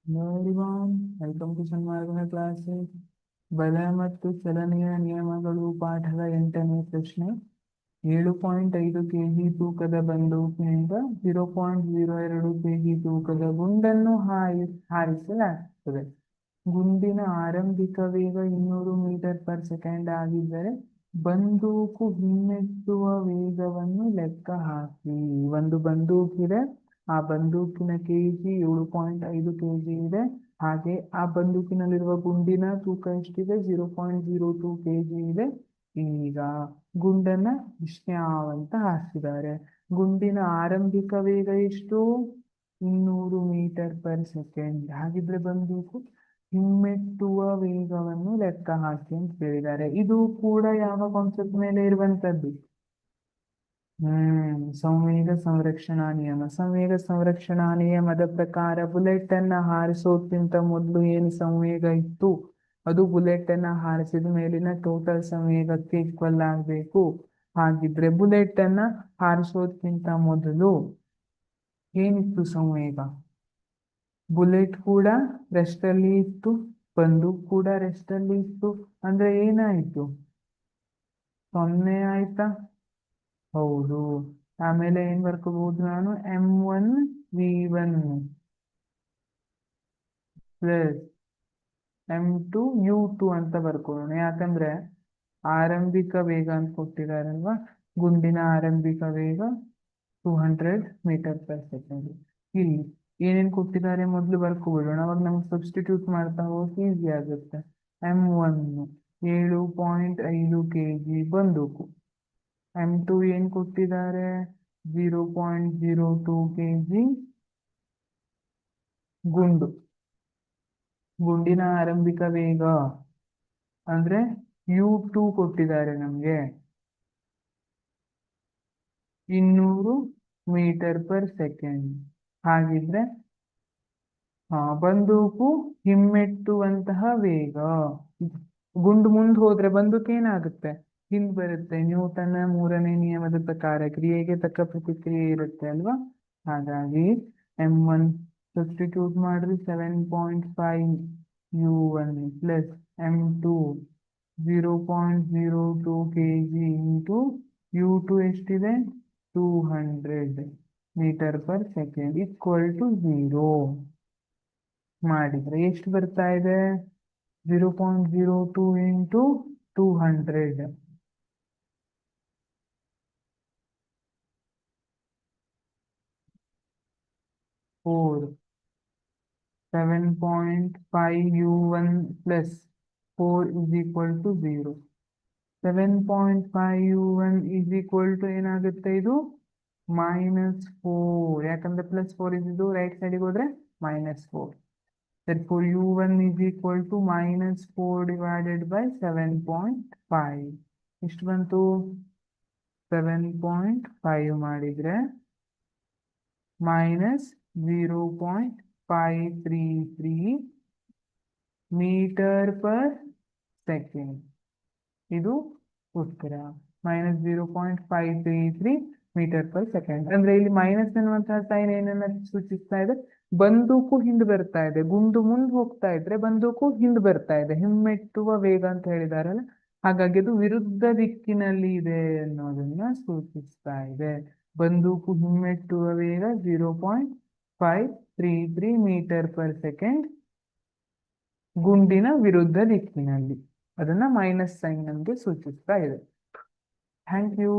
Everyone welcome to ಸನ್ಮಾರ್ಗದ classes. ಬಲ ಮತ್ತು ಚಲನೆಯ ನಿಯಮಗಳು ಪಾಠದ 8ನೇ ಪ್ರಶ್ನೆ. 7.5 kg ತೂಕದ ಬಂದೂಕಿನಿಂದ 0.02 kg ತೂಕದ ಗುಂಡನ್ನು ಹಾರಿಸಲಾಗುತ್ತದೆ. ಗುಂಡಿನ ಆರಂಭಿಕ ವೇಗ 200 ಮೀಟರ್ ಪರ್ ಸೆಕೆಂಡ್ ಆಗಿದ್ದರೆ ಬಂದೂಕು ಹಿಮ್ಮೆಟ್ಟುವ ವೇಗವನ್ನು ಲೆಕ್ಕ ಹಾಕಿ. ಒಂದು ಬಂದೂಕಿದೆ, ಆ ಬಂದೂಕಿನ ಕೆಜಿ 7.5 kg ಇದೆ. ಹಾಗೆ ಆ ಬಂದೂಕಿನಲ್ಲಿರುವ ಗುಂಡಿನ ತೂಕ ಎಷ್ಟಿದೆ? 0.02 kg ಇದೆ. ಈಗ ಗುಂಡನ್ನ ಅಂತ ಹಾರಿಸಿದ್ದಾರೆ. ಗುಂಡಿನ ಆರಂಭಿಕ ವೇಗ ಎಷ್ಟು? 200 ಮೀಟರ್ ಪರ್ ಸೆಕೆಂಡ್. ಹಾಗಿದ್ರೆ ಬಂದೂಕು ಹಿಮ್ಮೆಟ್ಟುವ ವೇಗವನ್ನು ಲೆಕ್ಕ ಹಾಕಿ ಅಂತ ಹೇಳಿದ್ದಾರೆ. ಇದು ಕೂಡ ಯಾವ ಕಾನ್ಸೆಪ್ಟ್ ಮೇಲೆ ಇರುವಂತದ್ದು? ಸಂವೇಗ ಸಂರಕ್ಷಣಾ ನಿಯಮ. ಸಂವೇಗ ಸಂರಕ್ಷಣಾ ನಿಯಮದ ಪ್ರಕಾರ ಬುಲೆಟ್ ಅನ್ನ ಹಾರಿಸೋದ್ಕಿಂತ ಮೊದಲು ಏನು ಸಂವೇಗ ಇತ್ತು ಅದು ಬುಲೆಟ್ ಅನ್ನ ಹಾರಿಸಿದ ಮೇಲಿನ ಟೋಟಲ್ ಸಂವೇಗಕ್ಕೆ ಈಕ್ವಲ್ ಆಗಬೇಕು. ಹಾಗಿದ್ರೆ ಬುಲೆಟ್ ಅನ್ನ ಹಾರಿಸೋದ್ಕಿಂತ ಮೊದಲು ಏನಿತ್ತು ಸಂವೇಗ? ಬುಲೆಟ್ ಕೂಡ ರೆಸ್ಟ್ ಅಲ್ಲಿ ಇತ್ತು, ಬಂದೂಕ್ ಕೂಡ ರೆಸ್ಟ್ ಅಲ್ಲಿ ಇತ್ತು. ಅಂದ್ರೆ ಏನಾಯ್ತು? 0 ಆಯ್ತಾ? ಹೌದು. ಆಮೇಲೆ ಏನ್ ಬರ್ಕೋಬಹುದು ನಾನು? m1v1 ಪ್ಲಸ್ m2 u2 ಅಂತ ಬರ್ಕೊಳ್ಳೋಣ. ಯಾಕಂದ್ರೆ ಆರಂಭಿಕ ವೇಗ ಅಂತ ಕೊಟ್ಟಿದಾರಲ್ವಾ, ಗುಂಡಿನ ಆರಂಭಿಕ ವೇಗ 200 ಮೀಟರ್ ಪರ್ ಸೆಕೆಂಡ್. ಇಲ್ಲಿ ಏನೇನ್ ಕೊಟ್ಟಿದ್ದಾರೆ ಮೊದಲು ಬರ್ಕೊಬಿಡೋಣ, ಅವಾಗ ನಮ್ಗೆ ಸಬ್ಸ್ಟಿಟ್ಯೂಟ್ ಮಾಡ್ತಾ ಹೋಗಿ ಈಸಿ ಆಗುತ್ತೆ. m1 7.5 kg ಬಂದೂಕು, m2 ಏನ್ ಕೊಟ್ಟಿದ್ದಾರೆ? 0.02 kg ಗುಂಡು. ಗುಂಡಿನ ಆರಂಭಿಕ ವೇಗ ಅಂದ್ರೆ u2 ಕೊಟ್ಟಿದ್ದಾರೆ ನಮ್ಗೆ 200 ಮೀಟರ್ ಪರ್ ಸೆಕೆಂಡ್. ಹಾಗಿದ್ರೆ ಬಂದೂಕು ಹಿಮ್ಮೆಟ್ಟುವಂತಹ ವೇಗ. ಗುಂಡು ಮುಂದೆ ಹೋದ್ರೆ ಬಂದೂಕು ಏನಾಗುತ್ತೆ? ಹಿಂದ್ ಬರುತ್ತೆ. ನ್ಯೂಟನ್ನ 3ನೇ ನಿಯಮದ ಪ್ರಕಾರ ಕ್ರಿಯೆಗೆ ತಕ್ಕ ಪ್ರತಿಕ್ರಿಯೆ ಇರುತ್ತೆ ಅಲ್ವಾ. ಹಾಗಾಗಿ m1 ಸಬ್ಸ್ಟಿಟ್ಯೂಟ್ ಮಾಡಿದ್ರೆ 7.5 u1 plus m2 0.02 kg into u2 ಎಷ್ಟಿದೆ? 200 metre per second equal to 0 ಮಾಡಿದ್ರೆ ಎಷ್ಟು ಬರ್ತಾ ಇದೆ? 0.02 into 200 4 7.5 u1 plus 4 is equal to 0. 7.5 u1 is equal to ಏನಾಗುತ್ತೆ? ಇದು -4. ಯಾಕಂದ್ರೆ +4 ಇದ್ದು ರೈಟ್ ಸೈಡಿಗೆ ಹೋದ್ರೆ -4. Therefore u1 is equal to -4 divided by 7.5. ಎಷ್ಟು ಬಂತು? 7.5 ಮಾಡಿದ್ರೆ -0.533 ಮೀಟರ್ ಪರ್ ಸೆಕೆಂಡ್. ಇದು ಉತ್ತರ. -0.533 ಮೀಟರ್ ಪರ್ ಸೆಕೆಂಡ್. ಅಂದ್ರೆ ಇಲ್ಲಿ ಮೈನಸ್ ಅನ್ನುವಂತಹ ಸೈನ್ ಏನನ್ನ ಸೂಚಿಸ್ತಾ ಇದೆ? ಬಂದೂಕು ಹಿಂದೆ ಬರ್ತಾ ಇದೆ. ಗುಂಡು ಮುಂದೆ ಹೋಗ್ತಾ ಇದ್ರೆ ಬಂದೂಕು ಹಿಂದೆ ಬರ್ತಾ ಇದೆ. ಹಿಮ್ಮೆಟ್ಟುವ ವೇಗ ಅಂತ ಹೇಳಿದಾರಲ್ಲ, ಹಾಗಾಗಿ ಅದು ವಿರುದ್ಧ ದಿಕ್ಕಿನಲ್ಲಿ ಇದೆ ಅನ್ನೋದನ್ನ ಸೂಚಿಸ್ತಾ ಇದೆ. ಬಂದೂಕು ಹಿಮ್ಮೆಟ್ಟುವ ವೇಗ 0.533 ಮೀಟರ್ ಪರ್ ಸೆಕೆಂಡ್ ಗುಂಡಿನ ವಿರುದ್ಧ ದಿಕ್ಕಿನಲ್ಲಿ. ಅದನ್ನ ಮೈನಸ್ ಸೈನ್ ನಮಗೆ ಸೂಚಿಸ್ತಾ ಇದೆ. Thank you.